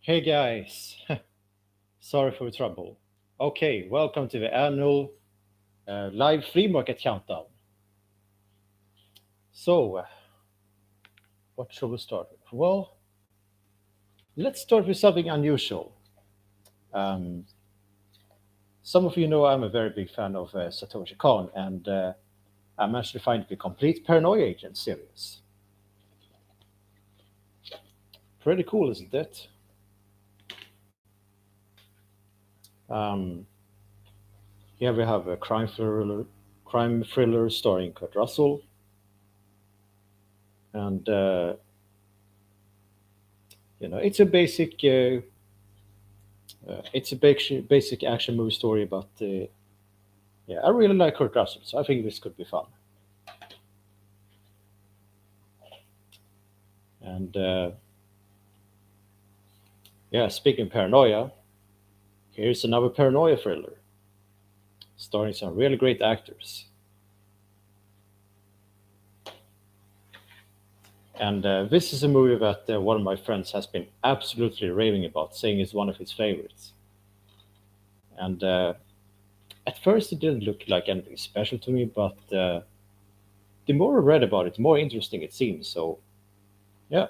Hey guys, sorry for the trouble. Okay, welcome to the annual live flea market countdown. So, what shall we start with? Well, let's start with something unusual. Um, some of you know I'm a very big fan of Satoshi Kon, and I managed to find the complete Paranoia Agent series. Pretty cool, isn't it? Um, Here we have a crime thriller starring Kurt Russell, and it's a basic action movie story, but yeah, I really like Kurt Russell, so I think this could be fun. And yeah, speaking of paranoia, here's another paranoia thriller starring some really great actors. And this is a movie that one of my friends has been absolutely raving about, saying it's one of his favorites. And at first, it didn't look like anything special to me, but the more I read about it, the more interesting it seems. So yeah,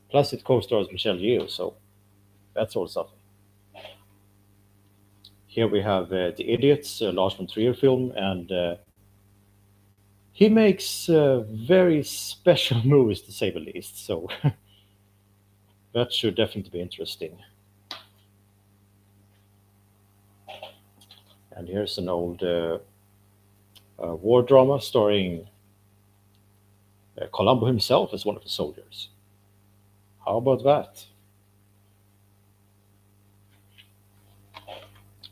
plus it co-stars Michelle Yeoh, so that's all something. Here we have The Idiots, a Lars von Trier film, and he makes very special movies to say the least. So that should definitely be interesting. And here's an old war drama starring Columbo himself as one of the soldiers. How about that?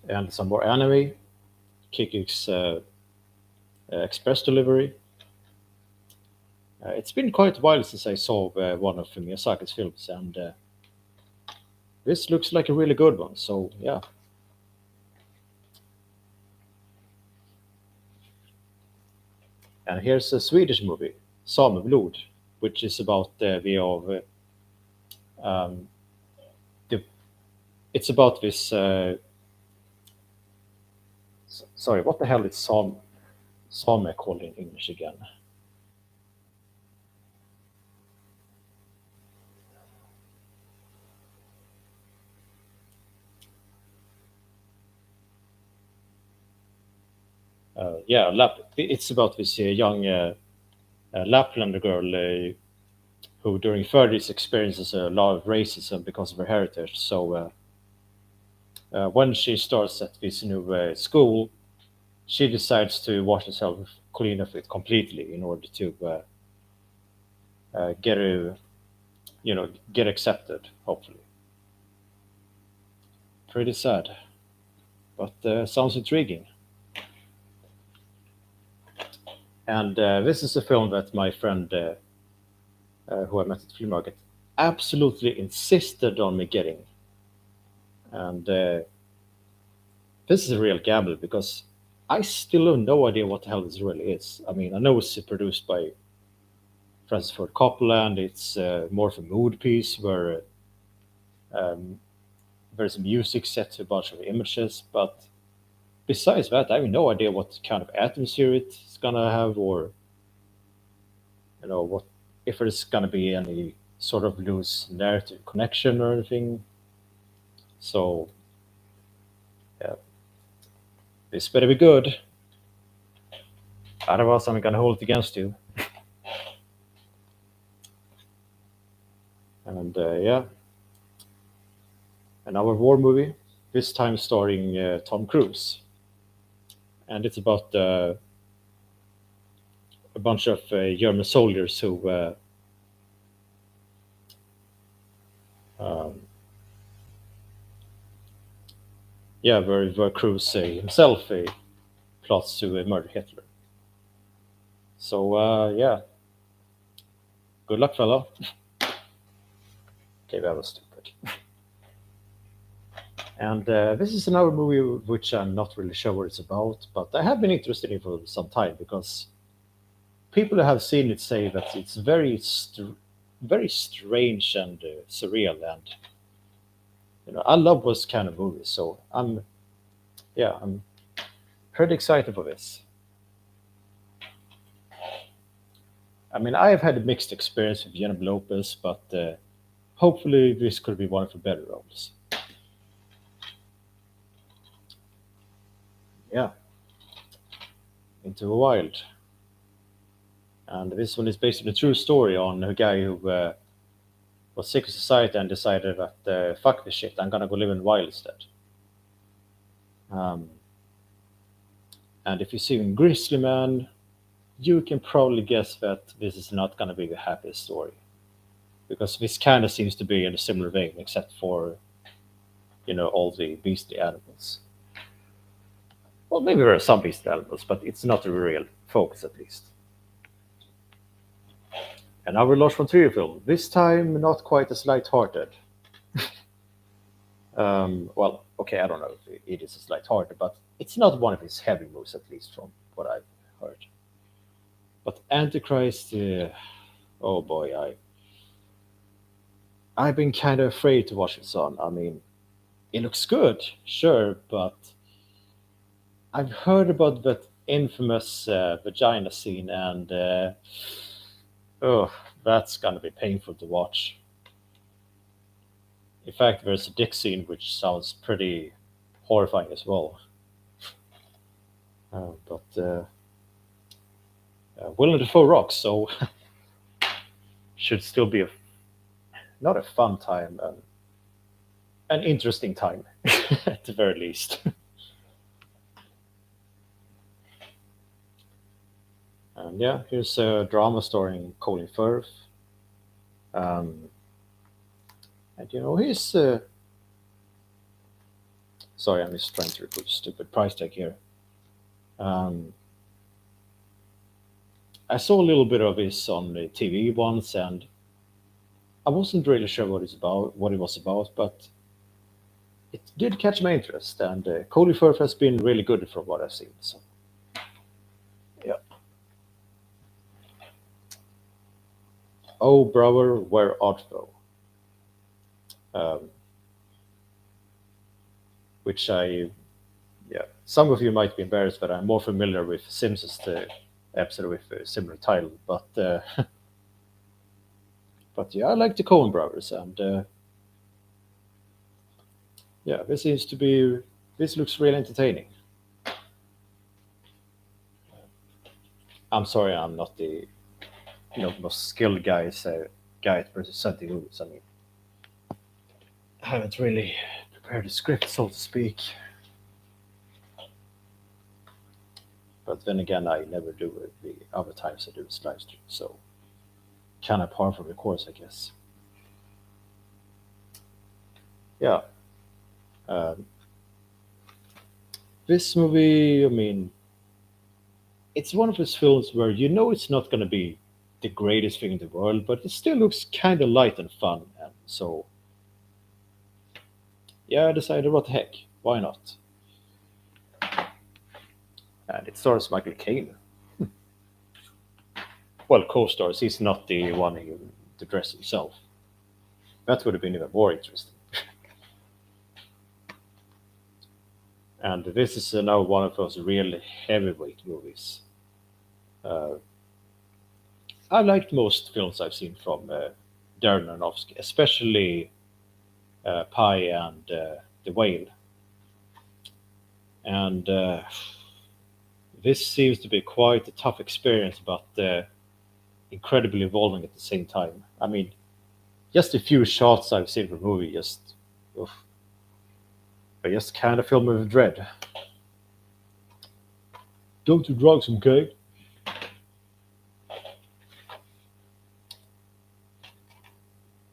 And some more anime, Kiki's Express Delivery. It's been quite a while since I saw one of Miyazaki's films, and this looks like a really good one. So yeah. And here's a Swedish movie, Sameblod, which is about um, the it's about this. Sorry, what the hell is Same called in English again? Yeah, it's about this young Laplander girl who, during 30s, experiences a lot of racism because of her heritage. So when she starts at this new school, she decides to wash herself clean of it completely in order to get a get accepted. Hopefully, pretty sad, but sounds intriguing. And this is a film that my friend, who I met at the flea market, absolutely insisted on me getting. And this is a real gamble because I still have no idea what the hell this really is. I mean, I know it's produced by Francis Ford Coppola, and it's more of a mood piece where um, there's music set to a bunch of images. But besides that, I have no idea what kind of atmosphere it's gonna have, or what if there's gonna be any sort of loose narrative connection or anything. So yeah, this better be good. Otherwise, I'm gonna hold it against you. And yeah, another war movie, this time starring Tom Cruise, and it's about a bunch of German soldiers who, um, yeah, where Cruise himself plots to murder Hitler. So yeah, good luck, fella. Okay, that was stupid. And this is another movie which I'm not really sure what it's about, but I have been interested in for some time because people who have seen it say that it's very strange and surreal, and I love those kind of movies. So I'm pretty excited for this. I mean, I have had a mixed experience with Jennifer Lopez, but hopefully this could be one of the better roles. Yeah, Into the Wild. And this one is based on a true story on a guy who was sick of society and decided that fuck this shit, I'm gonna go live in the wild instead. Um, and if you see in Grizzly Man, you can probably guess that this is not gonna be the happiest story because this kind of seems to be in a similar vein, except for all the beastly animals. Well, maybe there are some beastly animals, but it's not the real focus at least. Another Lars von Trier film, this time not quite as light-hearted. Well, okay, I don't know if it is as light-hearted, but it's not one of his heavy moves, at least from what I've heard. But Antichrist, oh boy, I've been kind of afraid to watch this on. I mean, it looks good, sure, but I've heard about that infamous vagina scene, and oh, that's gonna be painful to watch. In fact, there's a dick scene which sounds pretty horrifying as well. But Willem Dafoe rocks, so should still be not a fun time, an interesting time at the very least. And yeah, here's a drama starring Colin Firth. Um, and he's sorry, I'm just trying to recruit a stupid price tag here. Um, I saw a little bit of this on the TV once, and I wasn't really sure what it was about, but it did catch my interest. And Colin Firth has been really good from what I've seen. So yeah. Oh, brother, where art thou? Um, which yeah, some of you might be embarrassed, but I'm more familiar with Simpsons, the episode with a similar title. But yeah, I like the Coen brothers, and yeah, this looks really entertaining. I'm sorry, I'm not the most skilled guy at presenting movies. I mean, I haven't really prepared a script, so to speak. But then again, I never do it the other times I do this live stream, so kind of par for the course, I guess. Yeah, um, this movie, I mean, it's one of those films where it's not going to be the greatest thing in the world, but it still looks kind of light and fun, and so yeah, I decided, what the heck, why not? And it stars Michael Caine. Well, co-stars. He's not the one who to dress himself. That would have been even more interesting. And this is now one of those real heavyweight movies. Uh, I liked most films I've seen from Darren Aronofsky, especially Pi and The Whale. And this seems to be quite a tough experience, but incredibly evolving at the same time. I mean, just a few shots I've seen from the movie, oof, I just kind of fill me with dread. Don't do drugs, okay?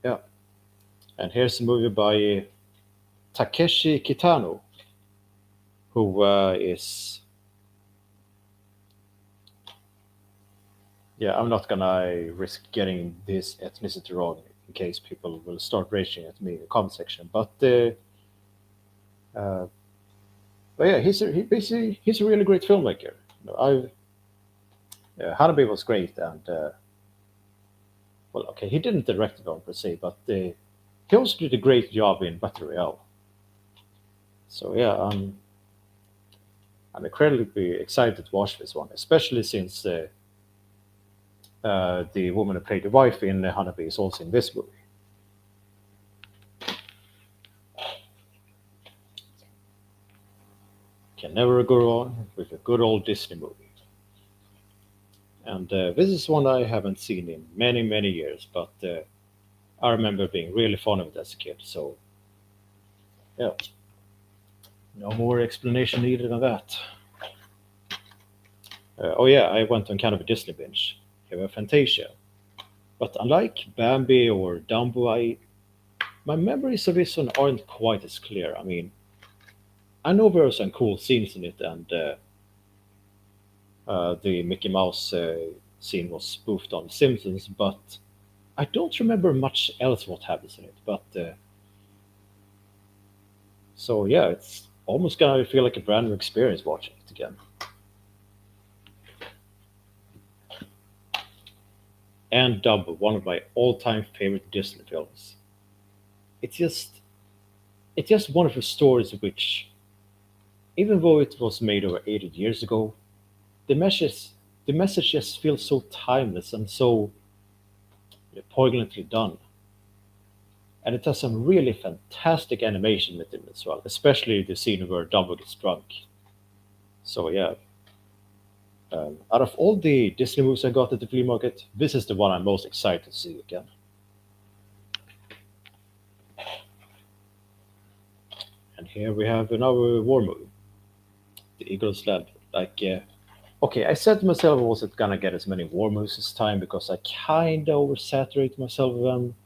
Yeah. And here's a movie by Takeshi Kitano, who is. Yeah, I'm not gonna risk getting this ethnicity wrong in case people will start raging at me in the comment section. Uh, but yeah, he's a really great filmmaker. Hanabi was great, and well, okay, he didn't direct the film per se, but he also did a great job in Battle Royale. So yeah, I'm incredibly excited to watch this one, especially since the woman who played the wife in Hanabi is also in this movie. Can never go wrong with a good old Disney movie. And this is one I haven't seen in many, many years, but I remember being really fond of it as a kid. So, yeah, no more explanation needed than that. Oh, yeah, I went on kind of a Disney binge. Here we have Fantasia. But unlike Bambi or Dumbo, my memories of this one aren't quite as clear. I mean, I know there are some cool scenes in it, and the Mickey Mouse scene was spoofed on The Simpsons, but I don't remember much else what happens in it. But so yeah, it's almost gonna feel like a brand new experience watching it again. And Dumbo, one of my all-time favorite Disney films. It's just it's just one of the stories which, even though it was made over 80 years ago, the message the message just feels so timeless and so poignantly done. And it has some really fantastic animation with it as well, especially the scene where Dumbo gets drunk. So yeah, out of all the Disney movies I got at the flea market, this is the one I'm most excited to see again. And here we have another war movie, The Eagle's Land. Like, okay, I said to myself I wasn't gonna get as many war movies this time because I kinda oversaturated myself with them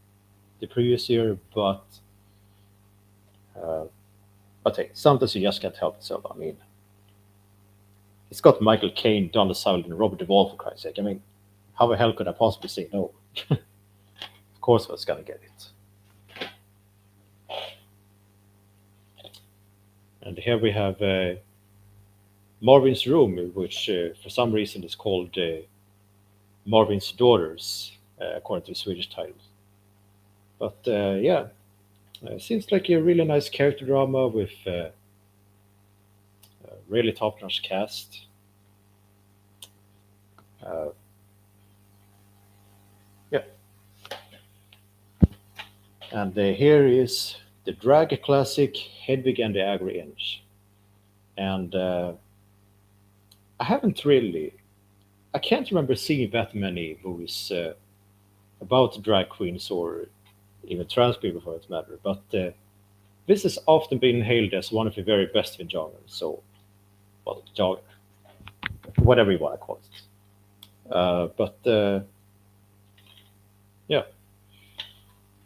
the previous year, uh, but hey, sometimes you just can't help yourself. I mean, it's got Michael Caine, Donna Sutherland, and Robert Duvall for Christ's sake. I mean, how the hell could I possibly say no? Of course, I was gonna get it. And here we have Marvin's Room, which for some reason is called Marvin's Daughters, according to the Swedish title. But yeah, seems like a really nice character drama with a really top-notch cast. Uh, yeah, and here is the drag classic Hedwig and the Angry Inch. And I haven't really, I can't remember seeing that many movies about drag queens or even trans people for that matter. But this has often been hailed as one of the very best in genre. So, well, genre, whatever you want to call it. But yeah,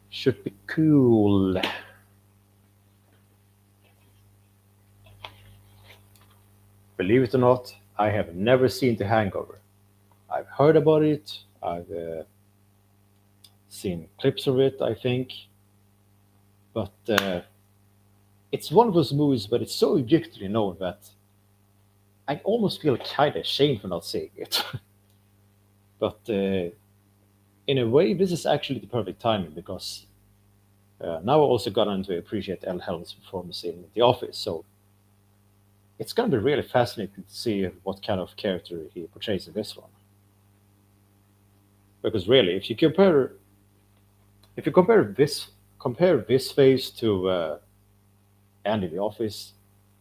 should be cool. Believe it or not, I have never seen The Hangover. I've heard about it. I've seen clips of it, I think. But it's one of those movies, but it's so ubiquitously known that I almost feel kind of ashamed for not seeing it. But in a way, this is actually the perfect timing because now I also gotten to appreciate El Helm's performance in The Office. So it's going to be really fascinating to see what kind of character he portrays in this one. Because really, if you compare this face to Andy in The Office,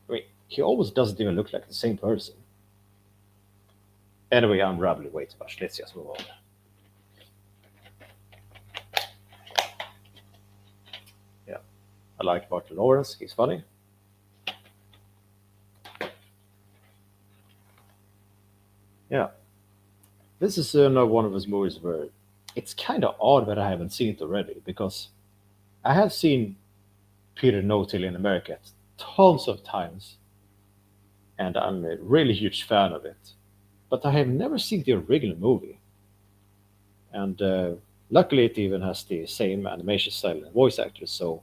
I mean, he almost doesn't even look like the same person. Anyway, I'm rambling way too much. Let's just move on. Yeah, I like Martin Lawrence. He's funny. Yeah, this is another one of those movies where it's kind of odd that I haven't seen it already because I have seen Peter No-Till in America tons of times, and I'm a really huge fan of it. But I have never seen the original movie, and luckily it even has the same animation style and voice actors. So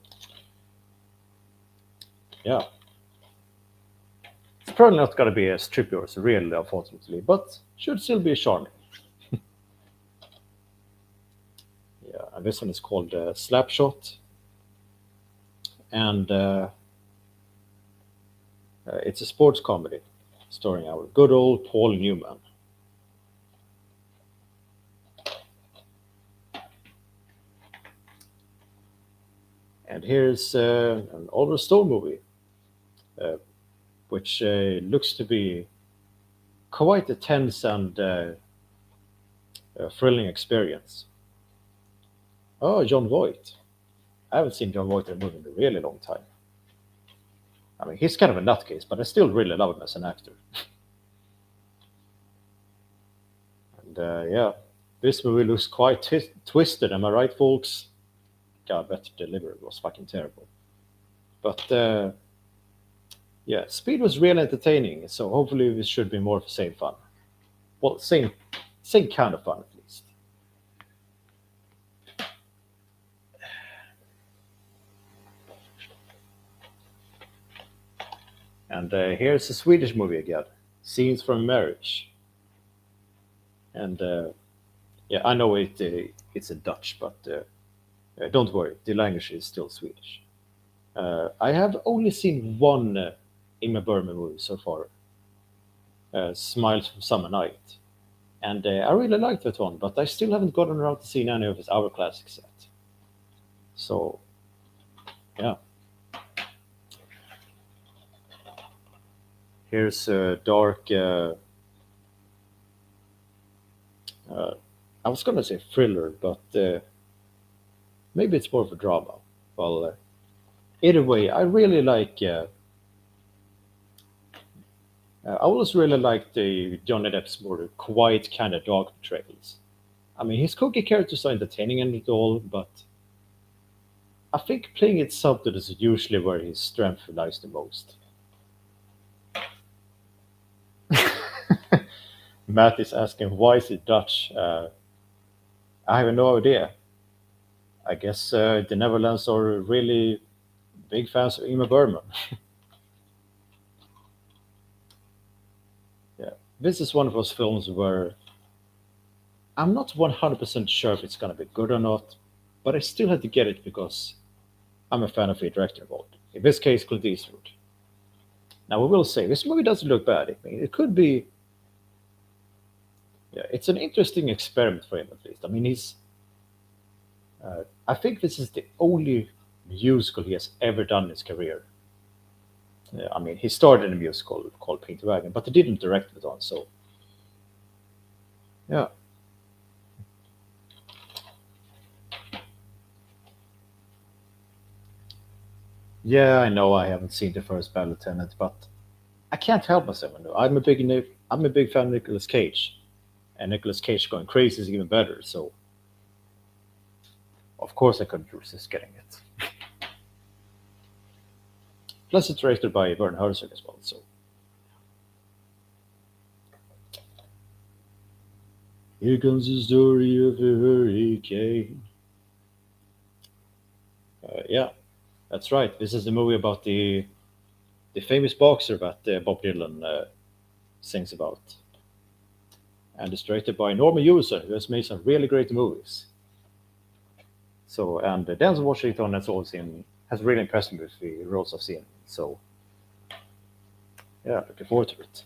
yeah, it's probably not gonna be as trippy or as real, unfortunately, but should still be charming. This one is called Slapshot, and it's a sports comedy starring our good old Paul Newman. And here's an Oliver Stone movie, uh, which looks to be quite a tense and thrilling experience. Oh, John Voight. I haven't seen John Voight in a movie in a really long time. I mean, he's kind of a nutcase, but I still really love him as an actor. And yeah, this movie looks quite twisted. Am I right, folks? God, that delivery was fucking terrible. But yeah, Speed was really entertaining, so hopefully this should be more of the same fun. Well, same kind of fun at least. And here's a Swedish movie again, Scenes from Marriage. And yeah, I know it's in Dutch, but don't worry, the language is still Swedish. I have only seen one Ingmar Bergman movie so far, Smiles from Summer Night, and I really liked that one, but I still haven't gotten around to seeing any of his other classics yet. So yeah, here's a dark. Uh, I was gonna say thriller, but maybe it's more of a drama. Well, either way, I really like. I always really like the Johnny Depp's more quiet kind of dog portrayals. I mean, his cookie characters are entertaining and it all, but I think playing it subtle is usually where his strength lies the most. Matt is asking, why is it Dutch? I have no idea. I guess the Netherlands are really big fans of Ingmar Bergman. Yeah, this is one of those films where I'm not 100% sure if it's going to be good or not, but I still had to get it because I'm a fan of the director involved. In this case, Clint Eastwood. Now, we will say this movie doesn't look bad. I mean, it could be, yeah, it's an interesting experiment for him at least. I mean, I think this is the only musical he has ever done in his career. I mean, he started in a musical called Painted Wagon, but he didn't direct it on. So, yeah, yeah, I know I haven't seen the first Battle Lieutenant, but I can't help myself. I'm a big fan of Nicolas Cage, and Nicolas Cage going crazy is even better. So, of course, I couldn't resist getting it. Plus, it's directed by Werner Herzog as well. So, here comes the story of a hurricane. Yeah, that's right. This is the movie about the famous boxer that Bob Dylan sings about, and it's directed by Norman Jewison, who has made some really great movies. So, and Denzel Washington has really impressed me with the roles I've seen. So, yeah, looking forward to it.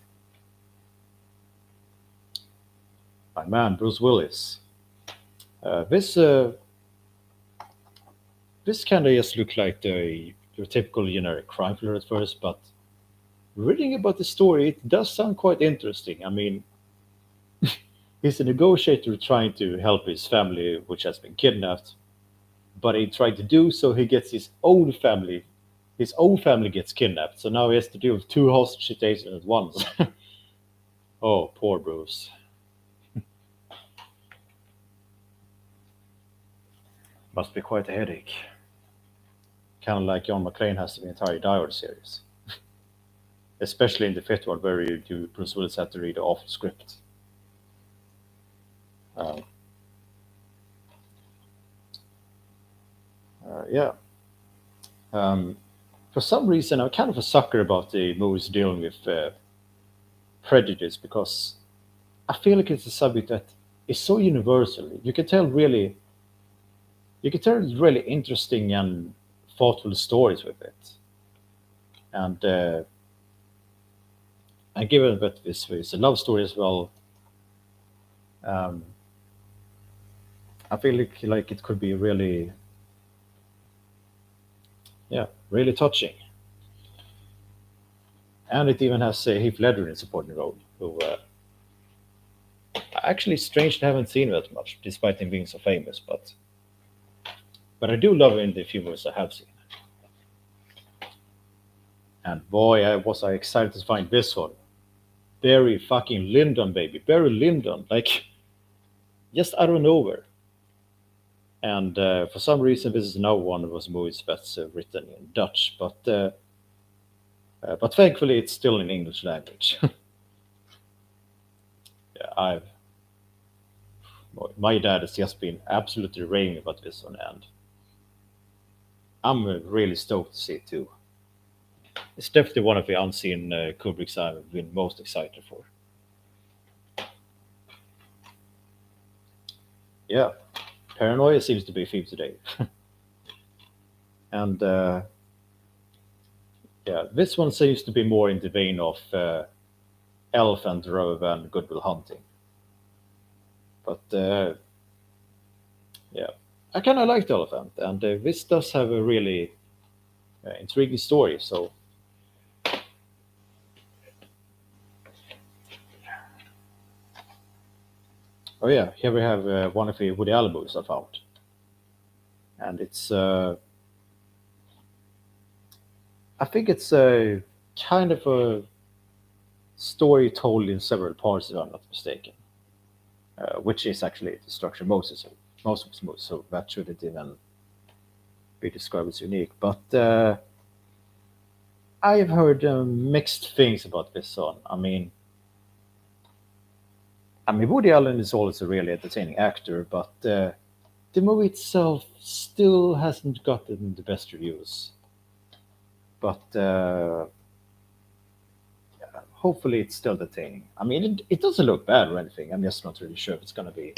My man, Bruce Willis. This kind of just looked like your typical generic crime thriller at first, but reading about the story, it does sound quite interesting. I mean, he's a negotiator trying to help his family, which has been kidnapped, but he tried to do so, he gets his own family. His own family gets kidnapped, so now he has to deal with two hostage situations at once. Oh, poor Bruce. Must be quite a headache. Kind of like John McClane has the entire Die Hard series, especially in the fifth one where Bruce Willis had to read the awful script. Um, yeah. Um, for some reason, I'm kind of a sucker about the movies dealing with prejudice because I feel like it's a subject that is so universal. You can tell really you can tell really interesting and thoughtful stories with it. And and given that this is a love story as well, um, I feel like it could be really, yeah, really touching. And it even has Heath Ledger in a supporting role, who actually strangely haven't seen that much, despite him being so famous. But I do love him in the few movies I have seen. And boy, was I excited to find this one. Barry fucking Lyndon, baby. Barry Lyndon, like just out of nowhere. And for some reason, this is now one of those movies that's written in Dutch, but thankfully it's still in English language. Yeah, my dad has just been absolutely raving about this one, and I'm really stoked to see it too. It's definitely one of the unseen Kubricks I've been most excited for. Yeah, paranoia seems to be a theme today, and yeah, this one seems to be more in the vein of Elephant rather than Good Will Hunting. But yeah, I kind of liked Elephant, and this does have a really intriguing story. So, oh yeah, here we have one of the Woody Allen movies I found, and I think it's a kind of a story told in several parts, if I'm not mistaken, which is actually the structure most of his movies, so that shouldn't even be described as unique. But I've heard mixed things about this song. I mean, Woody Allen is always a really entertaining actor, but the movie itself still hasn't gotten the best reviews. But hopefully, it's still entertaining. I mean, it doesn't look bad or anything. I'm just not really sure if it's going to be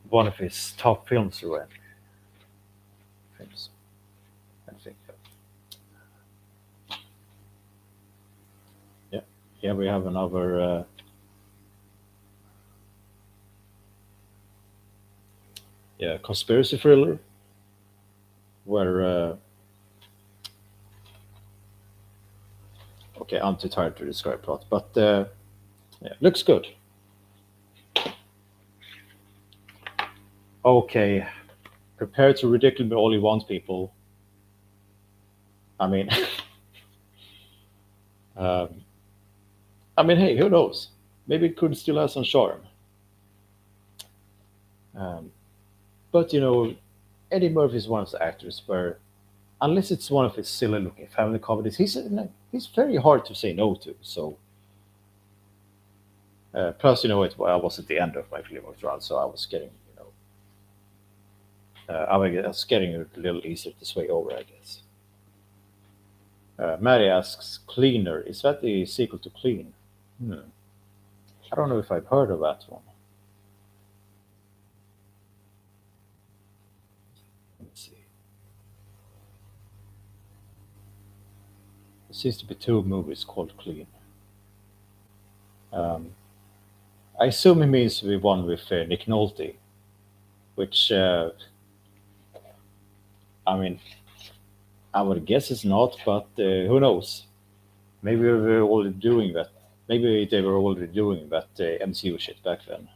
one of his top films or anything. Films, I think. Yeah, here we have another. Yeah, conspiracy thriller where okay, I'm too tired to describe plot, but yeah, looks good. Okay, prepare to ridicule me all you want, people. I mean, um, hey, who knows? Maybe it could still have some charm. Um, but Eddie Murphy is one of the actors where, unless it's one of his silly-looking family comedies, he's very hard to say no to. So, plus, I was at the end of my film run, so I was getting, I was getting a little easier to sway over, I guess. Mary asks, "Cleaner, is that the sequel to Clean?" Hmm. I don't know if I've heard of that one. Let me see. There seems to be two movies called Clean. Um, I assume he means the one with Nick Nolte, which, I mean, I would guess it's not, but who knows? Maybe we were already doing that. Maybe they were already doing that MCU shit back then.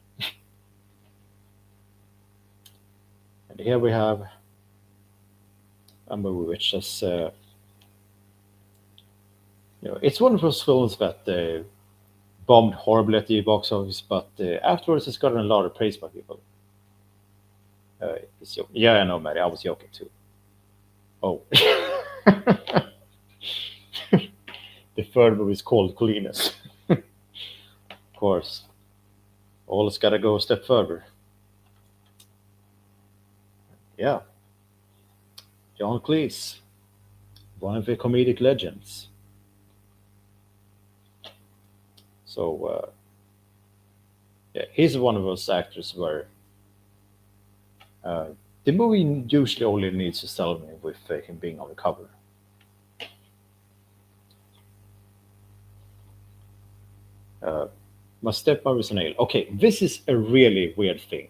And here we have a movie which is, it's one of those films that bombed horribly at the box office, but afterwards it's gotten a lot of praise by people. Yeah, I know, Mary. I was joking too. Oh, the third movie is called Cleanest. Of course, always gotta go a step further. Yeah, John Cleese, one of the comedic legends. So yeah, he's one of those actors where The movie usually only needs to sell me with him being on the cover. Uh, my stepmother is an alien. Okay, this is a really weird thing.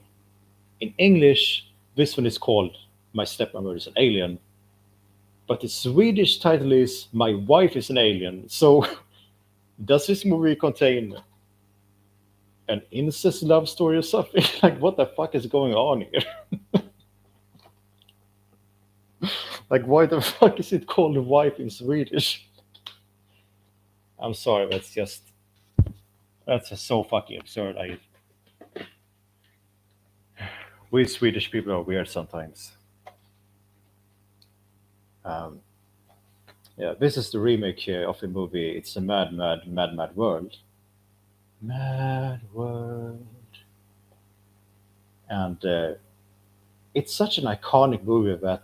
In English, this one is called My Stepmother is an Alien, but the Swedish title is My Wife is an Alien. So, does this movie contain an incest love story or something? Like, what the fuck is going on here? Like, why the fuck is it called wife in Swedish? I'm sorry, that's just so fucking absurd. We Swedish people are weird sometimes. Um, yeah, this is the remake of the movie. It's a mad, mad, mad, mad world. Mad world, and it's such an iconic movie that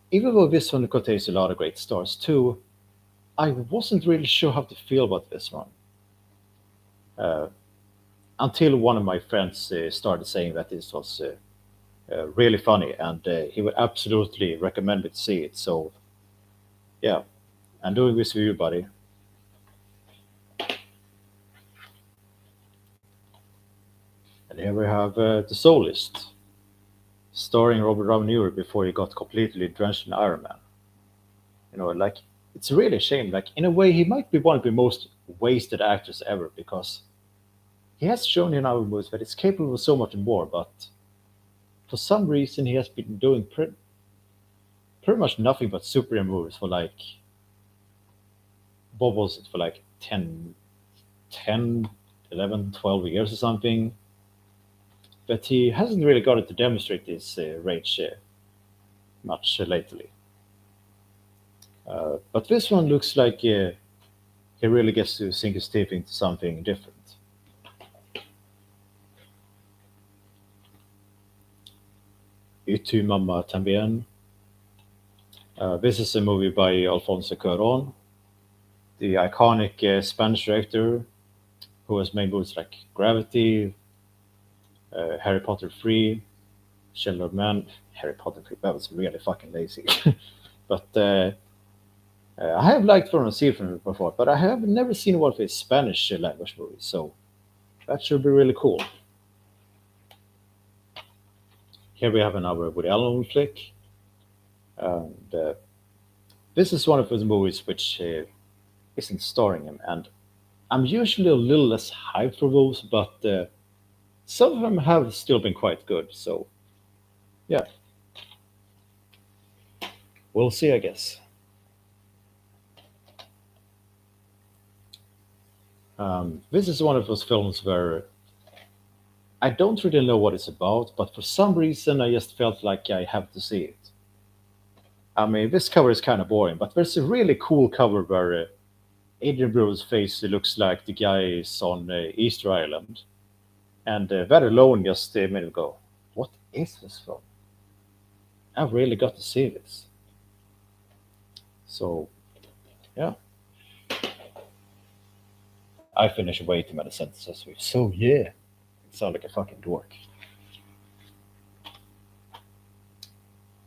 even though this one contains a lot of great stars too, I wasn't really sure how to feel about this one. Uh, until one of my friends started saying that this was really funny, and he would absolutely recommend me to see it. So yeah, I'm doing this for you, buddy. And here we have The Soulist, starring Robert Downey Jr. before he got completely drenched in Iron Man. Like it's really a shame. Like in a way, he might be one of the most wasted actors ever because he has shown in our movies that he's capable of so much more, but for some reason he has been doing pretty much nothing but superhero movies for like what was it for like 10, 11, 12 years or something. But he hasn't really gotten to demonstrate his range much lately. But this one looks like he really gets to sink his teeth into something different. Y tu mamá también. This is a movie by Alfonso Cuarón, the iconic Spanish director who has made movies like Gravity, Harry Potter 3, Children of Man. Harry Potter 3, that was really fucking lazy. But I have liked Foreign Seal from before, but I have never seen one of his Spanish language movies, so that should be really cool. Here we have another Woody Allen flick, and this is one of those movies which isn't starring him, and I'm usually a little less hyped for those, but some of them have still been quite good. So yeah, we'll see, I guess. This is one of those films where I don't really know what it's about, but for some reason I just felt like I have to see it. I mean, this cover is kind of boring, but there's a really cool cover where Adrian Brody's face looks like the guy is on Easter Island, and that alone just made me go, "What is this film? I really got to see this." So yeah, I finish way too many sentences with "so yeah." It sound like a fucking dork.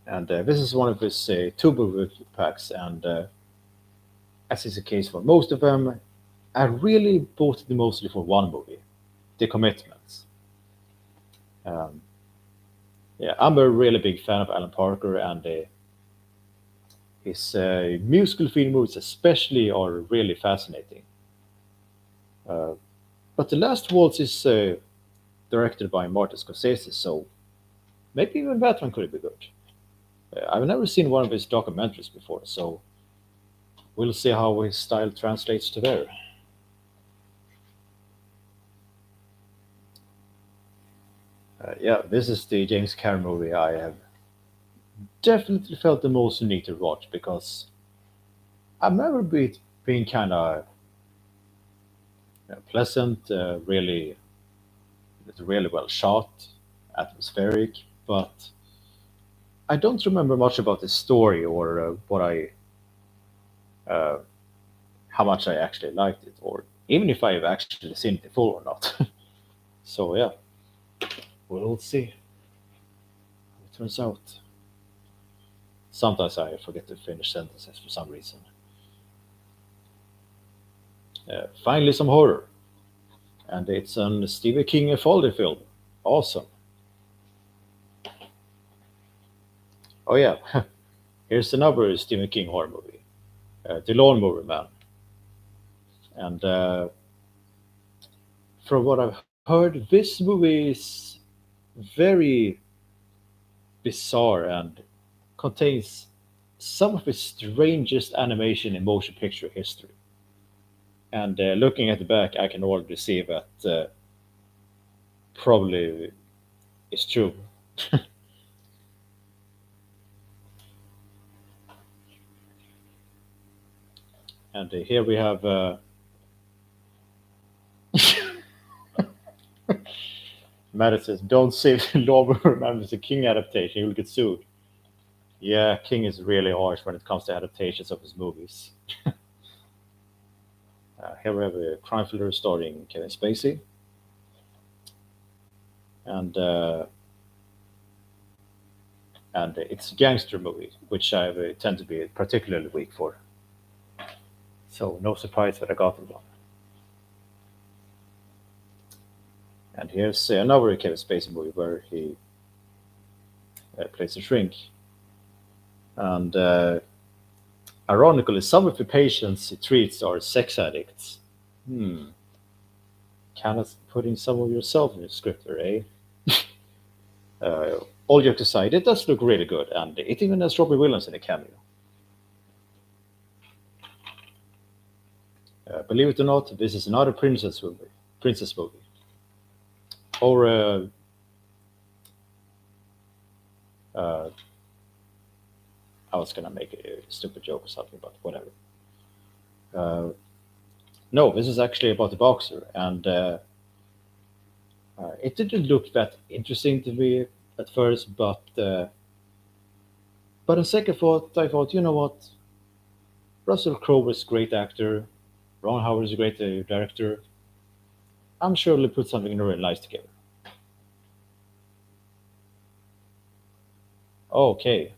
And this is one of his two movie packs, and as is the case for most of them, I really bought it mostly for one movie, The Commitments. Um, yeah, I'm a really big fan of Alan Parker, and his musical film movies, especially, are really fascinating. Uh, but The Last Waltz is directed by Martin Scorsese, so maybe even that one could be good. I've never seen one of his documentaries before, so we'll see how his style translates to there. Yeah, this is the James Cameron movie I have definitely felt the most need to watch because I've never been kind of pleasant, it's really well shot, atmospheric, but I don't remember much about the story or uh, how much I actually liked it, or even if I've actually seen it full or not. So yeah, we'll see. turns out. Sometimes I forget to finish sentences for some reason. Finally, some horror, and it's an Stephen King Foley film. Awesome. Oh yeah, here's another Stephen King horror movie, The Lawnmower Man. And from what I've heard, this movie is very bizarre and contains some of the strangest animation in motion picture history. And looking at the back, I can already see that probably is true. And here we have Matt says, "Don't say Lawnmower Man is a King adaptation; you'll get sued." Yeah, King is really harsh when it comes to adaptations of his movies. Here we have a crime thriller starring Kevin Spacey, and it's a gangster movie, which I tend to be particularly weak for. So no surprise that I got it wrong. And here's another Kevin Spacey movie where he plays a shrink. And ironically, some of the patients he treats are sex addicts. Hmm, kind of putting some of yourself in the script there, eh? All jokes aside, it does look really good, and it even has Robbie Williams in a cameo. Believe it or not, this is another princess movie. Princess movie. Or uh, I was gonna make a stupid joke or something, but whatever. Uh, no, this is actually about a boxer, and it didn't look that interesting to me at first, but on second thought, I thought, you know what? Russell Crowe is a great actor. Ron Howard is a great director. I'm sure they'll put something really nice together. Okay.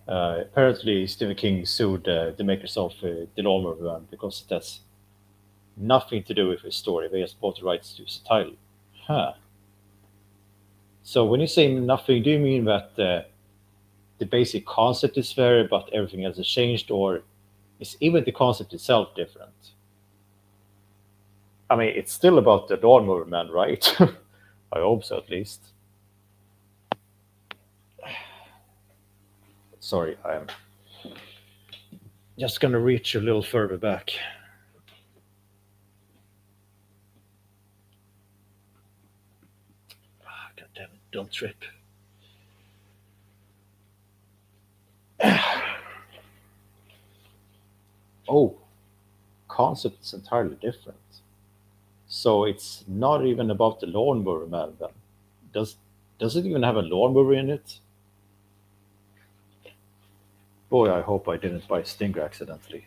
Apparently, Stephen King sued the makers of The Lawnmower Man because it has nothing to do with his story. They just bought the rights to his title. Huh. So when you say nothing, do you mean that the basic concept is there, but everything else has changed, or is even the concept itself different? I mean, it's still about the Lawnmower Man, right? I hope so, at least. Sorry, I'm just gonna reach a little further back. Ah, God damn it, don't trip. Oh, concept is entirely different. So it's not even about the lawnmower man then. Does does it even have a lawnmower in it? Boy, I hope I didn't buy Stinger accidentally.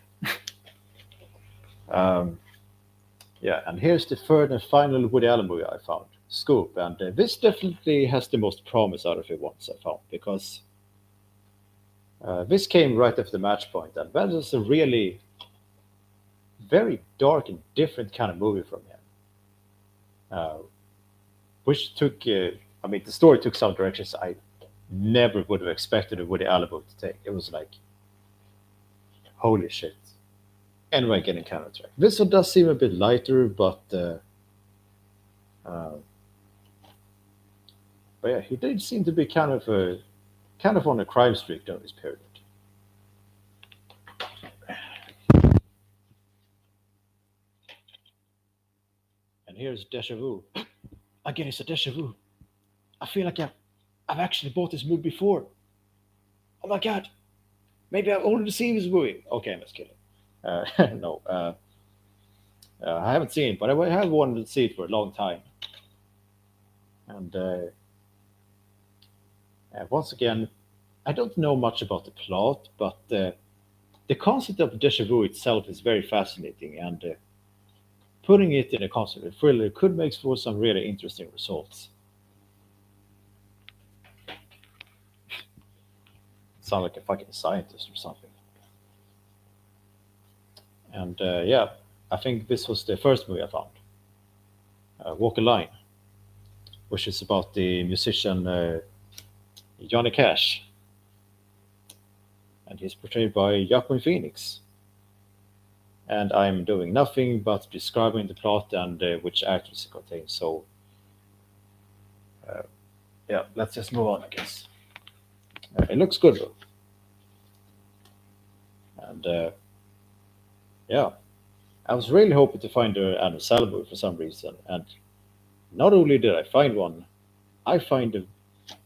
Um, yeah, and here's the third and final Woody Allen movie I found, Scoop, and this definitely has the most promise out of the ones I found because this came right after Match Point, and that is a really very dark and different kind of movie from him, uh, which took, I mean, the story took some directions I never would have expected a Woody Allen movie to take. It was like, holy shit. Anyway, getting kind of track. This one does seem a bit lighter, uh, but yeah, he did seem to be kind of on a crime streak during this period. And here's Deja Vu. Again, it's a Deja Vu. I feel like I've actually bought this movie before. Oh my god, maybe I've already seen this movie. Okay, I'm just kidding. No, I haven't seen it, but I have wanted to see it for a long time. And once again, I don't know much about the plot, but the concept of Deja Vu itself is very fascinating, and putting it in a concept of thriller could make for some really interesting results. sound like a fucking scientist or something. And yeah, I think this was the first movie I found, Walk a Line, which is about the musician Johnny Cash, and he's portrayed by Joaquin Phoenix. And I'm doing nothing but describing the plot and which actors it contains. So yeah, let's just move on, I guess. It looks good though, and yeah, I was really hoping to find an Adam Sandler movie for some reason, and not only did I find one, I find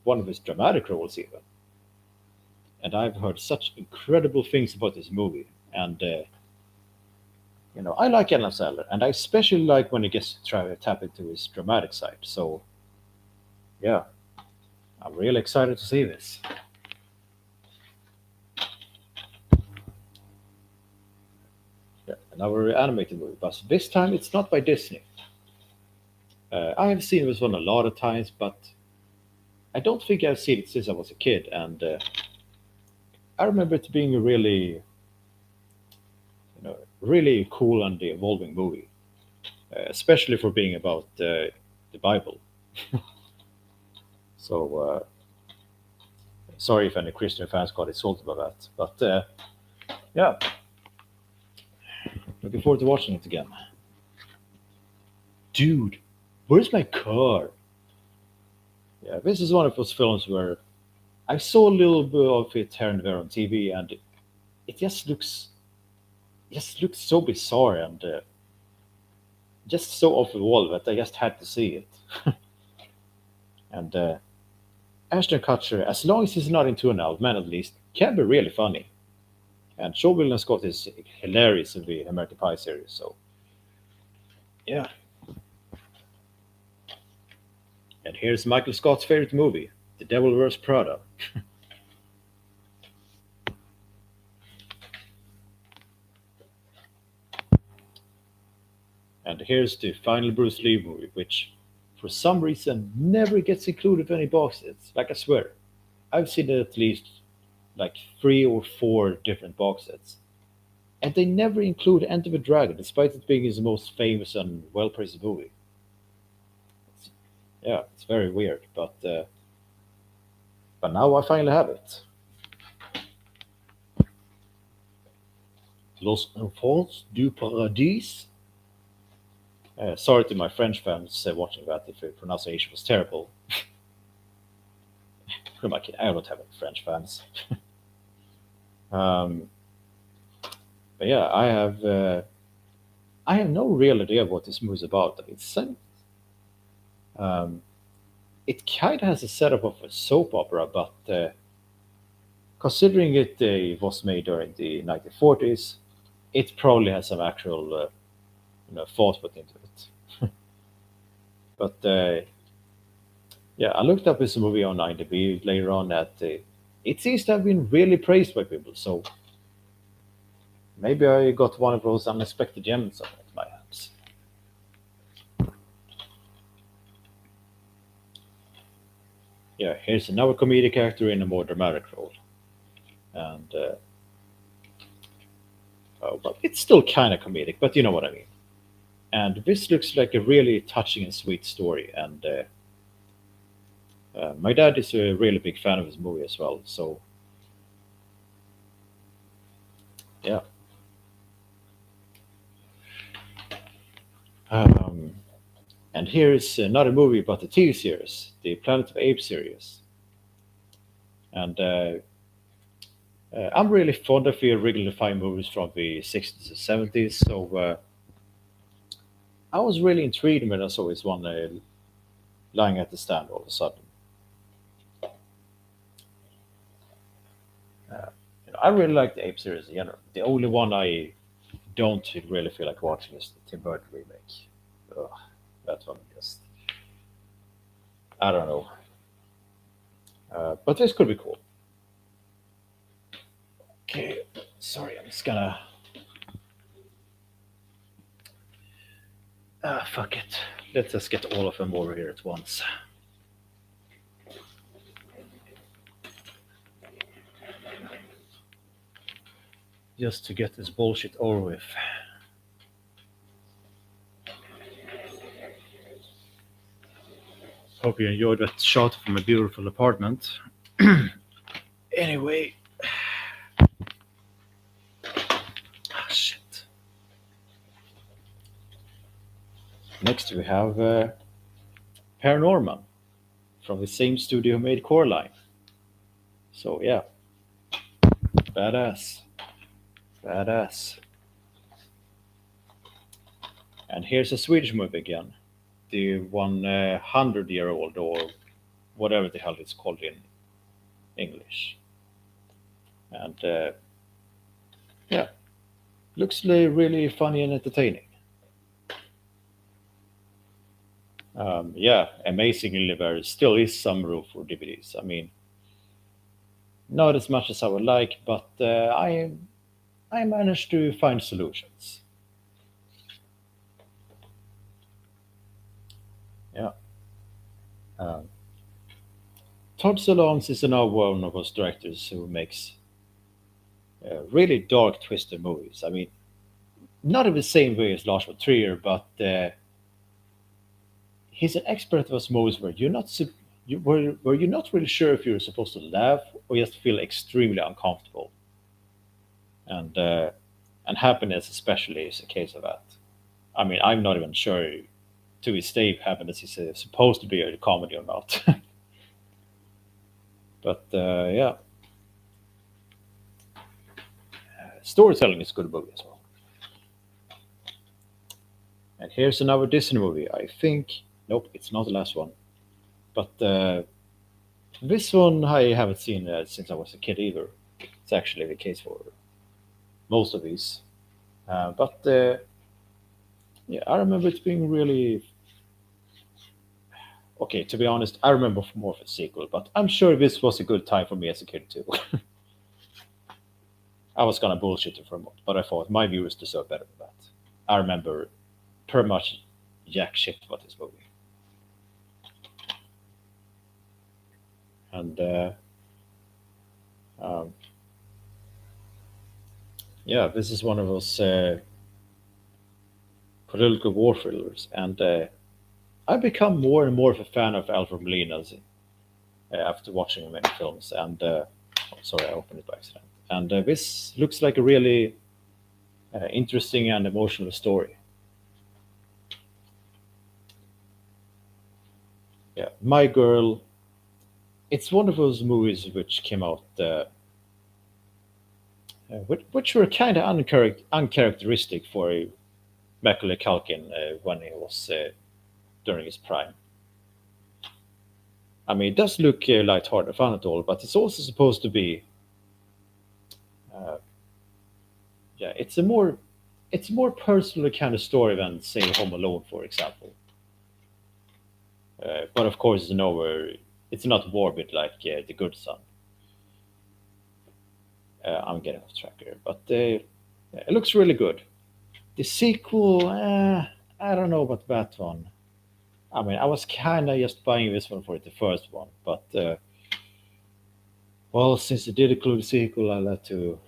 one of his dramatic roles even. And I've heard such incredible things about this movie, and I like Adam Sandler, and I especially like when he gets to try to tap into his dramatic side. So yeah, I'm really excited to see this. Yeah, another animated movie, but this time it's not by Disney. I have seen this one a lot of times, but I don't think I've seen it since I was a kid, and I remember it being a really cool and evolving movie, especially for being about the Bible. So sorry if any Christian fans got insulted by that, but yeah, looking forward to watching it again. Dude, where's my car? Yeah, this is one of those films where I saw a little bit of it here and there on TV, and it just looks so bizarre and just so off the wall that I just had to see it. And Ashton Kutcher, as long as he's not into an old man at least, can be really funny. And Sean William Scott is hilarious in the American Pie series. So yeah. And here's Michael Scott's favorite movie, The Devil Wears Prada. And here's the final Bruce Lee movie, which for some reason never gets included in any box sets. Like I swear, I've seen it at least like 3 or 4 different box sets. And they never include Enter the Dragon, despite it being his most famous and well praised movie. It's, yeah, it's very weird, but now I finally have it. Los Enfants du Paradis. Sorry to my French fans watching that if the pronunciation was terrible. Who am I kidding? I don't have any French fans. Um, but yeah, I have no real idea what this movie is about. Um, it kind of has a setup of a soap opera, but considering it was made during the 1940s, it probably has some actual thought put into it. But yeah, I looked up this movie on IMDb later on that it seems to have been really praised by people. So maybe I got one of those unexpected gems on my hands. Yeah, here's another comedic actor in a more dramatic role, and oh, but it's still kind of comedic, but you know what I mean. And this looks like a really touching and sweet story, and my dad is a really big fan of this movie as well. So yeah. Um, and here is another movie about the TV series, the Planet of Apes series. And I'm really fond of the original five movies from the 60s and 70s. So I was really intrigued when I saw this one lying at the stand all of a sudden. I really like the Ape series in general. The only one I don't really feel like watching is the Tim Burton remake. Ugh, that one just, I don't know. But this could be cool. Okay, sorry, I'm just gonna. Fuck it. Let's just get all of them over here at once. just to get this bullshit over with. Hope you enjoyed that shot from a beautiful apartment. Anyway, shit. Next we have Paranorman from the same studio who made Coraline. So yeah, badass, badass. And here's a Swedish movie again, the 100-year-old or whatever the hell it's called in English. And yeah, looks really funny and entertaining. Yeah, amazingly, there still is some room for DVDs. I mean, not as much as I would like, but I managed to find solutions. Yeah. Um, Todd Solondz is now one of those directors who makes really dark, twisted movies. I mean, not in the same way as Lars von Trier, but he's an expert of those movies where where you're not really sure if you're supposed to laugh or just feel extremely uncomfortable, and and happiness especially is a case of that. I mean, I'm not even sure to this day if happiness is supposed to be a comedy or not. But yeah, storytelling is a good movie as well. And here's another Disney movie. I think nope, it's not the last one, but this one I haven't seen since I was a kid either. It's actually the case for most of these. But yeah, I remember it being really okay. To be honest, I remember more of a sequel, but I'm sure this was a good time for me as a kid too. I was gonna bullshit it for a moment, but I thought my viewers deserve better than that. I remember pretty much jack shit about this movie, and um, yeah, this is one of those political war thrillers, and I've become more and more of a fan of Alfred Molina's after watching many films. And oh, sorry, I opened it by accident. And this looks like a really interesting and emotional story. Yeah, My Girl. It's one of those movies which came out, which were kind of uncharacteristic for Macaulay Culkin when he was during his prime. I mean, it does look lighthearted and fun at all, but it's also supposed to be, uh, yeah, it's a more personal kind of story than say Home Alone, for example. But of course, it's not morbid like The Good Son. I'm getting off track here, but yeah, it looks really good. The sequel, I don't know about that one. I mean, I was kind of just buying this one for the first one, but well, since it did include a sequel, I'll have to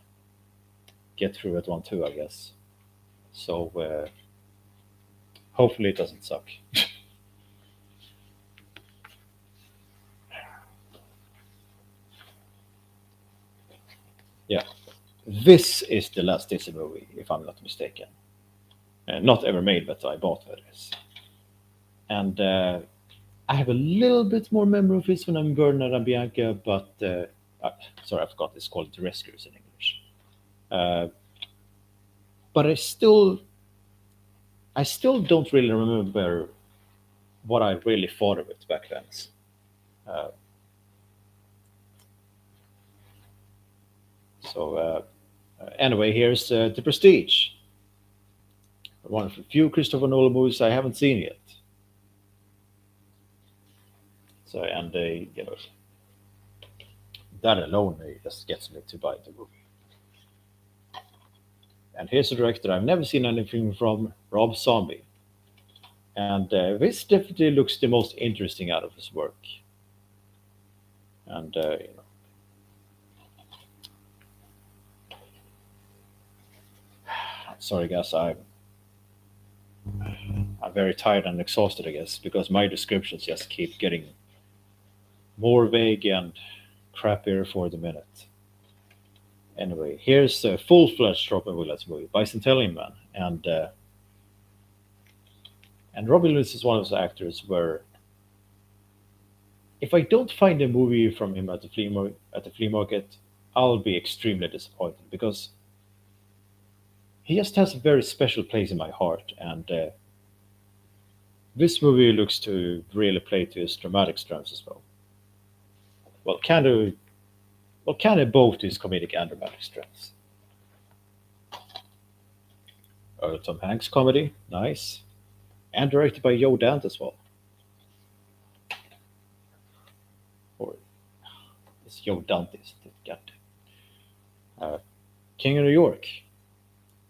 get through that one too, I guess. So hopefully it doesn't suck. Yeah, this is the last Disney movie, if I'm not mistaken. Not ever made, but I bought for this. And I have a little bit more memory of this when I'm Bernard and Bianca, but sorry, I forgot it's called The Rescuers in English. Uh, but I still don't really remember what I really thought of it back then. Uh, so anyway, here's The Prestige, one of the few Christopher Nolan movies I haven't seen yet. So and you know that alone just gets me to buy the movie. And here's a director I've never seen anything from, Rob Zombie. And this definitely looks the most interesting out of his work. And Sorry, guys, I'm very tired and exhausted, I guess, because my descriptions just keep getting more vague and crappier for the minute. Anyway, here's a full-fledged Robin Williams movie, Bicentennial Man, and Robin Williams is one of those actors where if I don't find a movie from him at the flea market, I'll be extremely disappointed because he just has a very special place in my heart, and this movie looks to really play to his dramatic strengths as well. Well, kind of both his comedic and dramatic strengths. Tom Hanks comedy, nice, and directed by Joe Dante as well. Or it's Joe Dante, isn't it? God. Uh, King of New York,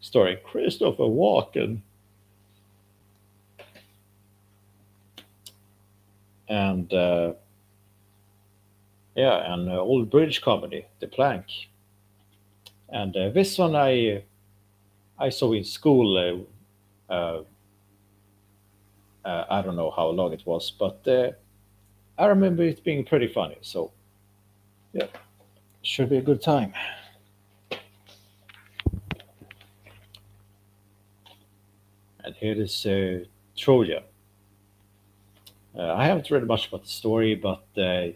starring Christopher Walken, and yeah, and old British comedy, The Plank, and this one I saw in school. I don't know how long it was, but I remember it being pretty funny. So yeah, should be a good time. And here is Troja. I haven't read much about the story, but I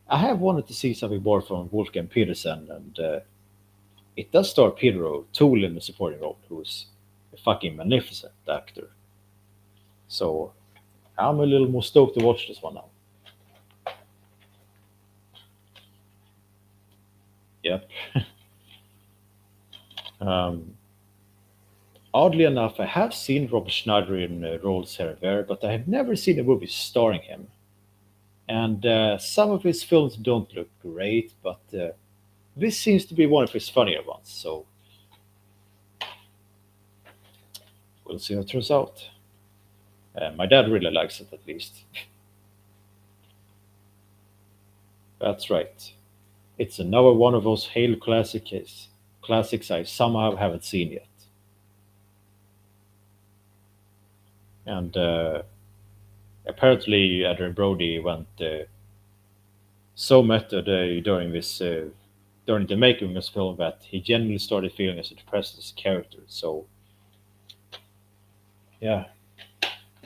have wanted to see something more from Wolfgang Peterson, and it does star Peter O'Toole in the supporting role, who's a fucking magnificent actor. So I'm a little more stoked to watch this one now. Yep. Um, Oddly enough, I have seen Robert Schneider in roles here and there, but I have never seen a movie starring him. And some of his films don't look great, but this seems to be one of his funnier ones. So we'll see how it turns out. My dad really likes it, at least. That's right. It's another one of those Hale classics I somehow haven't seen yet. And apparently, Adrian Brody went so method during the making of this film that he genuinely started feeling as depressed as a character. So yeah,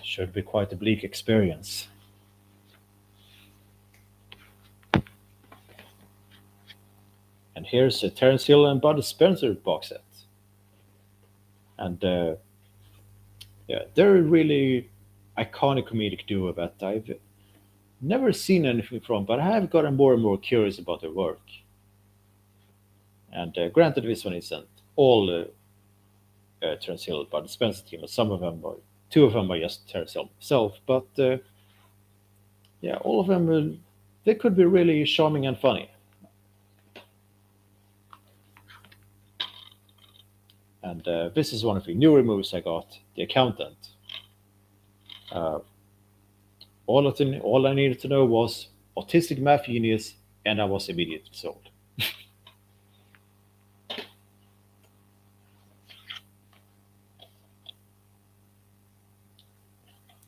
should be quite a bleak experience. And here's a Terence Hill and Bud Spencer box set, and yeah, they're a really iconic comedic duo that I've never seen anything from, but I have gotten more and more curious about their work. And granted, this one isn't all Terence Hill, but the Spencer team, and two of them are just Terence Hill himself. But yeah, all of them, they could be really charming and funny. And this is one of the newer movies I got, The Accountant. Uh, all I needed to know was autistic math genius, and I was immediately sold.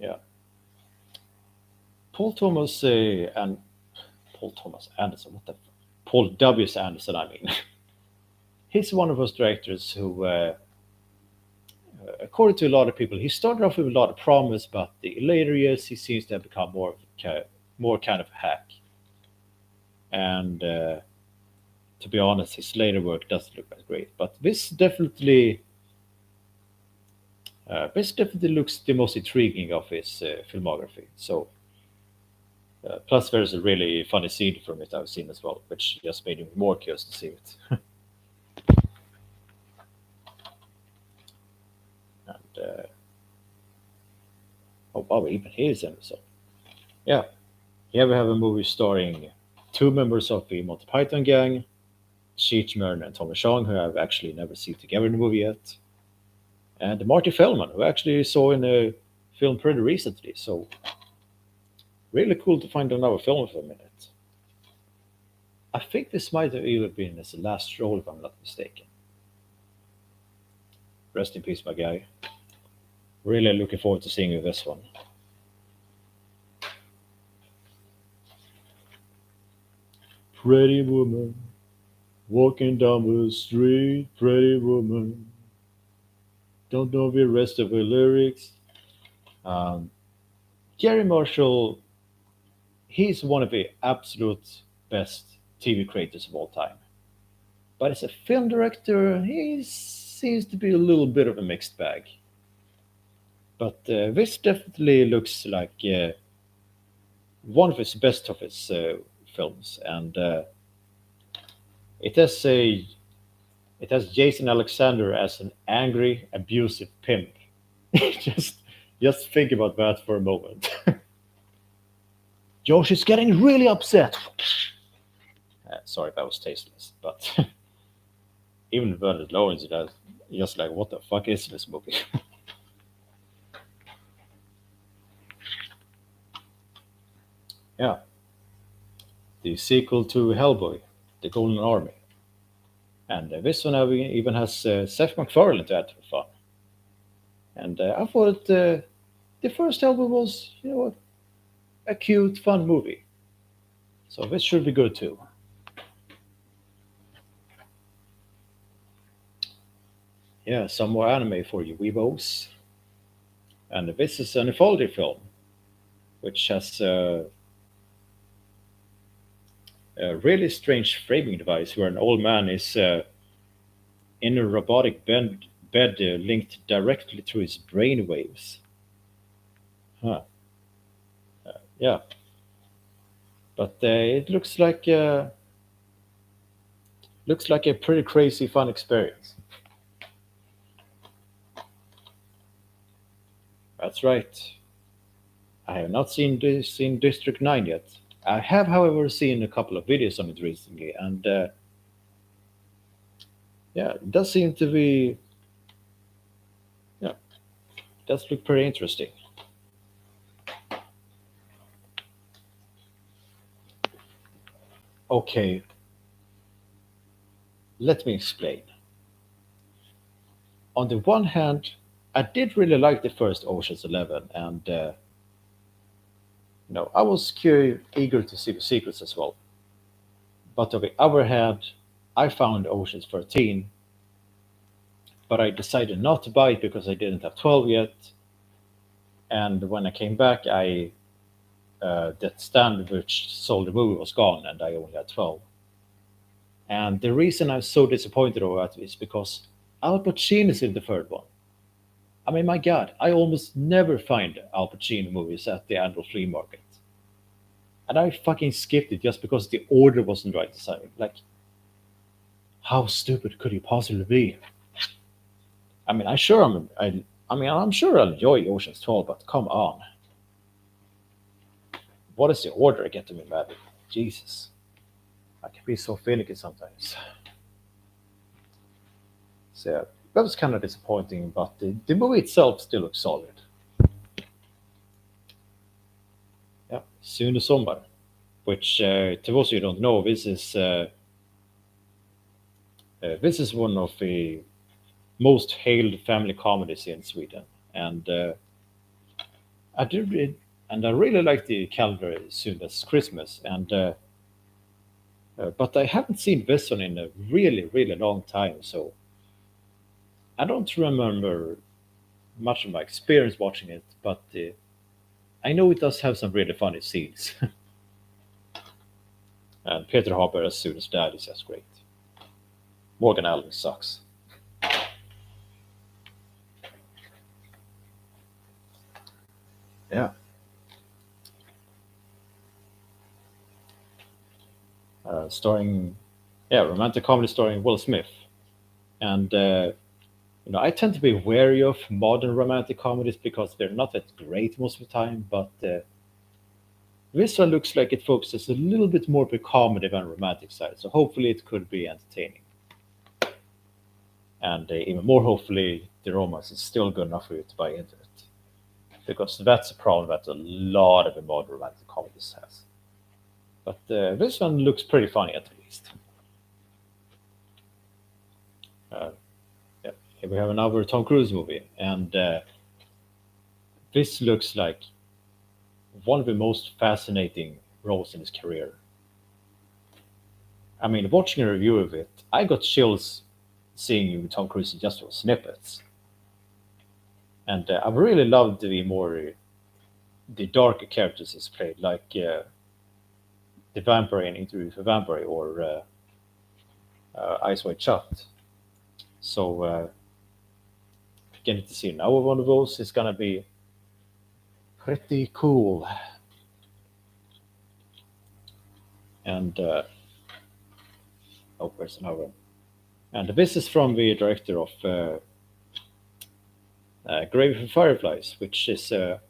Yeah, Paul Thomas and Paul Thomas Anderson, what the Paul W. Anderson, I mean. He's one of those directors who, according to a lot of people, he started off with a lot of promise, but the later years he seems to have become more kind of a hack. And to be honest, his later work doesn't look that great. But this definitely looks the most intriguing of his filmography. So plus there's a really funny scene from it I've seen as well, which just made me more curious to see it. And oh wow, even here's Emerson. Yeah, here we have a movie starring two members of the Monty Python gang, Cheech Marin and Tommy Chong, who I've actually never seen together in a movie yet, and Marty Feldman, who I actually saw in a film pretty recently. So really cool to find another film for a minute. I think this might have even been his last role, if I'm not mistaken. Rest in peace, my guy. Really looking forward to seeing this one. Pretty woman, walking down the street, pretty woman. Don't know the rest of the lyrics. Um, Jerry Marshall, he's one of the absolute best TV creators of all time. But as a film director, he seems to be a little bit of a mixed bag. But this definitely looks like one of his best of his films, and it has a it has Jason Alexander as an angry, abusive pimp. just just think about that for a moment. Josh is getting really upset. Sorry, that was tasteless, but even Vernon Lawrence does just like, what the fuck is this movie? Yeah, the sequel to Hellboy, The Golden Army, and this one even has Seth MacFarlane to add to the fun. And I thought the first Hellboy was, a cute, fun movie. So this should be good too. Yeah, some more anime for you, Weebos. And this is an anthology film, which has a really strange framing device where an old man is in a robotic bed linked directly to his brain waves. Huh. Yeah, but it looks like a pretty crazy fun experience. That's right. I have not seen District 9 yet. I have, however, seen a couple of videos on it recently, and yeah, it does seem to be, yeah, it does look pretty interesting. Okay, let me explain. On the one hand, I did really like the first Ocean's 11, and I was eager to see the sequels as well. But on the other hand, I found Ocean's 13, but I decided not to buy it because I didn't have 12 yet. And when I came back, that stand which sold the movie was gone, and I only had 12. And the reason I'm so disappointed over that is because Al Pacino is in the third one. I mean, my God, I almost never find Al Pacino movies at the annual flea market. And I fucking skipped it just because the order wasn't right this time. Like, how stupid could you possibly be? I mean, I'm sure I'll enjoy Ocean's 12, but come on. What is the order I get to me, man? Jesus. I can be so finicky sometimes. So yeah, that was kind of disappointing, but the movie itself still looks solid. Yeah, soon the summer, which to those who don't know, this is one of the most hailed family comedies in Sweden, and I did read, and I really like the calendar as soon as Christmas, and but I haven't seen this one in a really really long time, so I don't remember much of my experience watching it, but I know it does have some really funny scenes. And Peter Haber as soon as dad is just great. Morgan Allen sucks. Yeah. Starring, yeah, romantic comedy starring Will Smith. And, I tend to be wary of modern romantic comedies because they're not that great most of the time, but this one looks like it focuses a little bit more on the comedy than romantic side, so hopefully it could be entertaining. And even more hopefully, the romance is still good enough for you to buy into it. Because that's a problem that a lot of the modern romantic comedies has. But this one looks pretty funny at least. Uh, yeah. Here we have another Tom Cruise movie, and this looks like one of the most fascinating roles in his career. I mean, watching a review of it, I got chills seeing Tom Cruise in just those snippets, and I've really loved the darker characters he's played, like the vampire in Interview with a Vampire or Eyes Wide Shut. So getting to see another one of those is gonna be pretty cool. And oh, where's another one? And this is from the director of Grave for Fireflies, which is a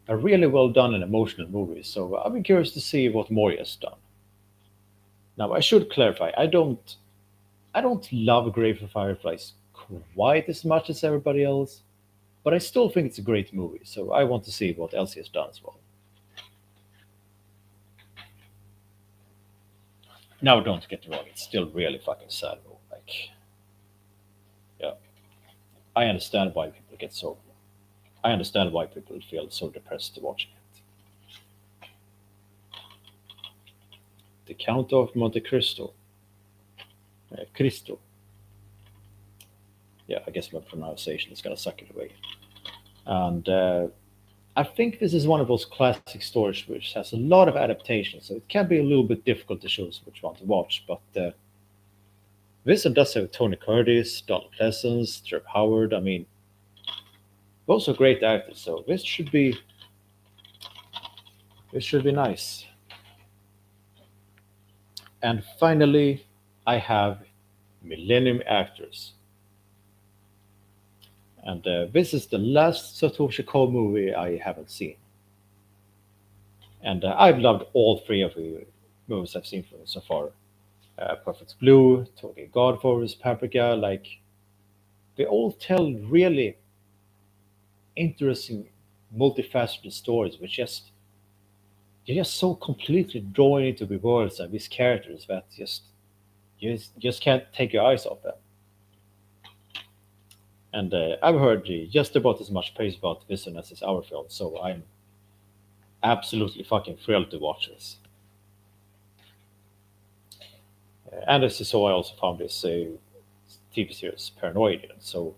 really well done and emotional movie. So I'll be curious to see what more he has done. Now I should clarify, I don't love Grave for Fireflies quite as much as everybody else, but I still think it's a great movie. So I want to see what else he has done as well. Now don't get me wrong, it's still really fucking sad though. Like, yeah, I understand why people get so. I understand why people feel so depressed watching it. The Count of Monte Cristo. Cristo. Yeah, I guess my pronunciation is gonna suck it away. And I think this is one of those classic stories which has a lot of adaptations, so it can be a little bit difficult to choose which one to watch. But this one does have Tony Curtis, Donald Pleasance, Trevor Howard. I mean, those are great actors, so this should be nice. And finally, I have Millennium Actors, and this is the last Satoshi Kon movie I haven't seen. And I've loved all three of the movies I've seen from him so far. Perfect Blue, Tokyo Godfathers, Paprika, like they all tell really interesting, multifaceted stories, which just you're just so completely drawn into the worlds and these characters that you just can't take your eyes off them. And I've heard just about as much praise about this one as our film, so I'm absolutely fucking thrilled to watch this. And as you saw, I also found this TV series Paranoid. So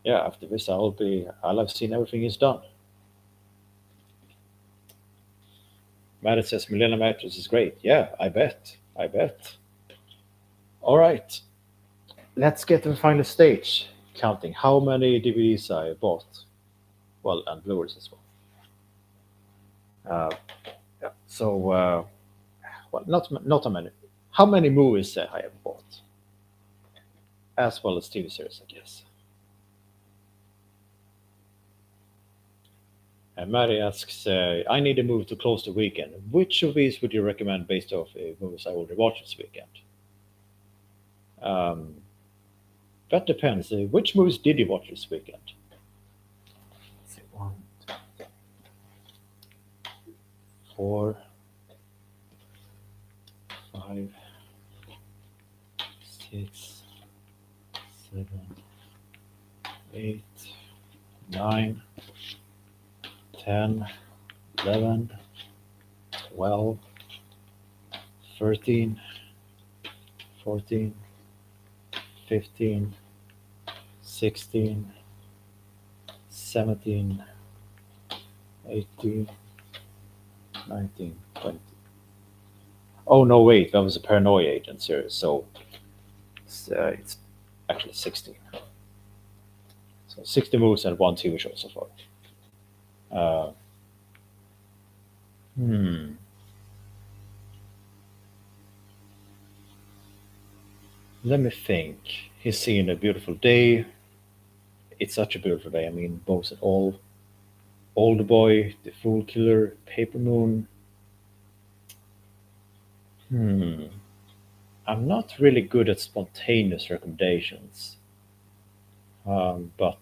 yeah, after this, I'll have seen everything he's done. Matt says Millennium Actors is great. Yeah, I bet. I bet. All right, let's get to the final stage, counting how many DVDs I bought. Well, and Blu-rays as well. Yeah. So, well, not how many. How many movies I have bought, as well as TV series, I guess. And Mary asks, I need a movie to close the weekend. Which of these would you recommend based off movies I already watched this weekend? Um, that depends. Which movies did you watch this weekend? Let's see, 1, 2, 3, 4, 5, 6, 7, 8, 9, 10, 11, 12, 13, 14, 15, 16, 17, 18, 19, 20. Oh no, wait, that was a Paranoia Agent series, so it's actually 16. So 60 movies and one TV show so far. Uh, hmm. Let me think. He's seen a beautiful day. It's such a beautiful day. I mean, both and all. Old Boy, The Fool Killer, Paper Moon. Hmm. I'm not really good at spontaneous recommendations. But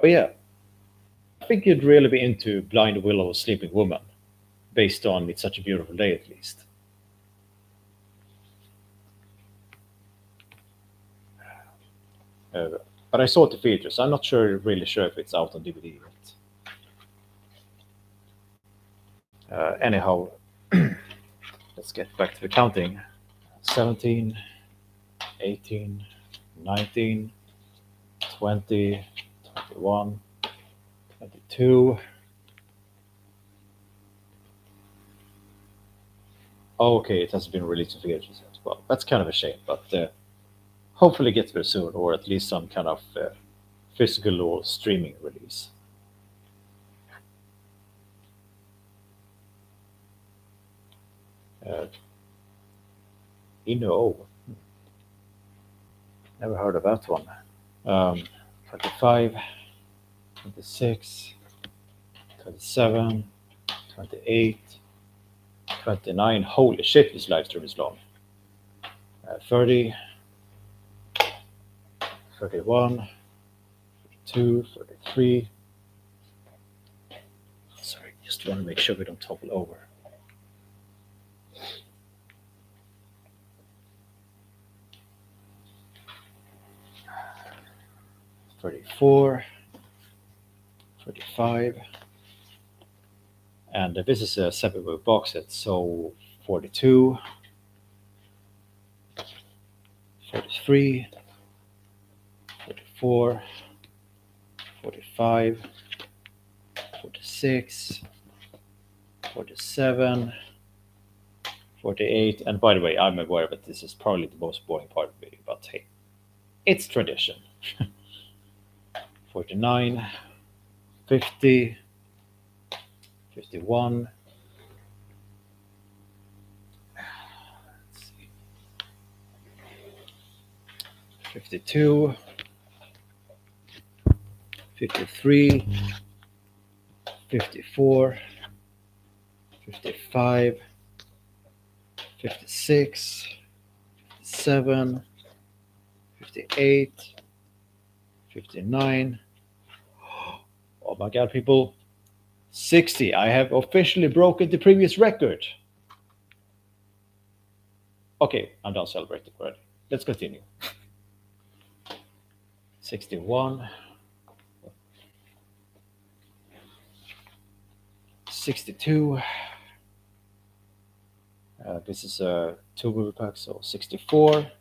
But yeah, I think you'd really be into Blind Willow Sleeping Woman, based on It's Such a Beautiful Day at least. Uh, but I saw it in theaters. I'm not really sure if it's out on DVD yet. Anyhow, let's get back to the counting. 17, 18, 19, 20, 21, 22. Oh, okay, it hasn't been released in theaters yet. Well, that's kind of a shame, but hopefully it gets there soon, or at least some kind of physical or streaming release. Uh, Ino, never heard of that one. 25, 26, 27, 28, 29. Holy shit, this live stream is long. 30, 31, 32, 33. Sorry, just want to make sure we don't topple over. 34, 35, and this is a 7-book box set, so 42, 43, 44, 45, 46, 47, 48, and by the way, I'm aware that this is probably the most boring part of the video, but hey, it's tradition. 49, 50, 51, 52, 53, 54, 55, 56, 57, 58, 59. Oh my god, people. 60. I have officially broken the previous record. Okay, I'm done celebrating already. Let's continue. 61. 62. This is a 2-movie pack, so 64.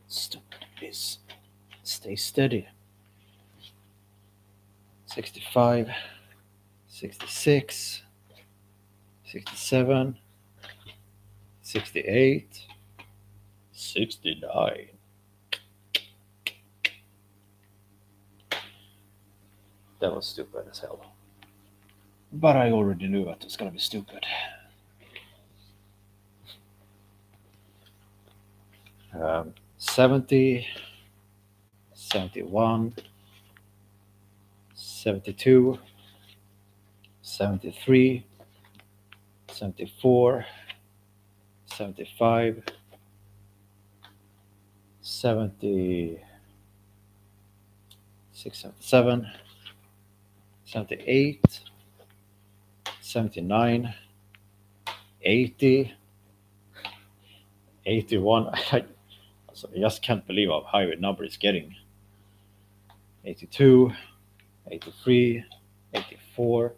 Stupid piece. Stay steady. 65, 66, 67, 68, 69. That was stupid as hell. But I already knew that it was gonna be stupid. 70, 71, 72, 73, 74, 75, 76, 77, 78, 79, 80, 81. I just can't believe how high the number is getting. 82, 83, 84.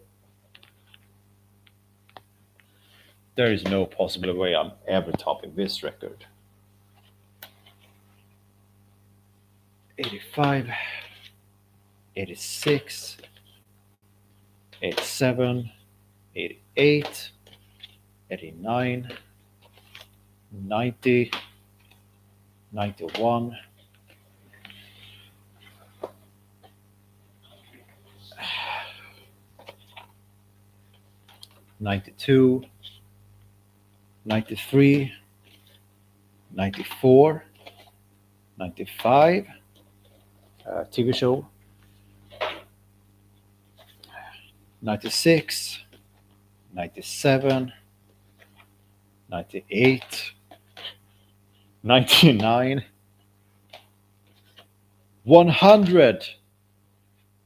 There is no possible way I'm ever topping this record. 85, 86, 87, 88, 89, 90, 91, 92, 93, 94, 95, TV show, 96, 97, 98, 99, 100.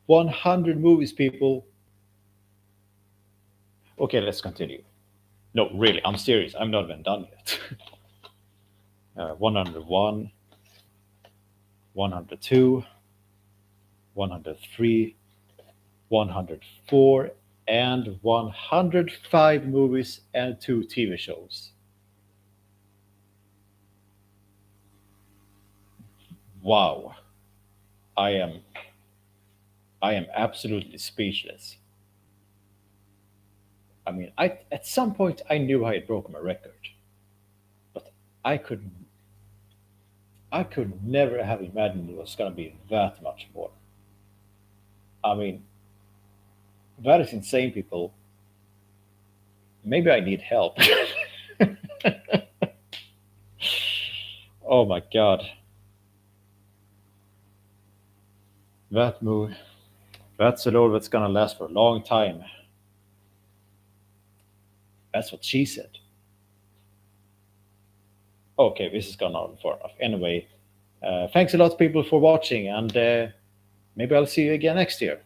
100 movies, people. Okay, let's continue. No, really, I'm serious. I'm not even done yet. 101, 102, 103, 104, and 105 movies and 2 TV shows. Wow, I am I am absolutely speechless. I mean, I at some point I knew I had broken my record, but I could I could never have imagined it was gonna be that much more. I mean, that is insane, people. Maybe I need help. Oh my god, that movie. That's a load that's gonna last for a long time. That's what she said. Okay, this has gone on far enough. Anyway, thanks a lot, people, for watching, and maybe I'll see you again next year.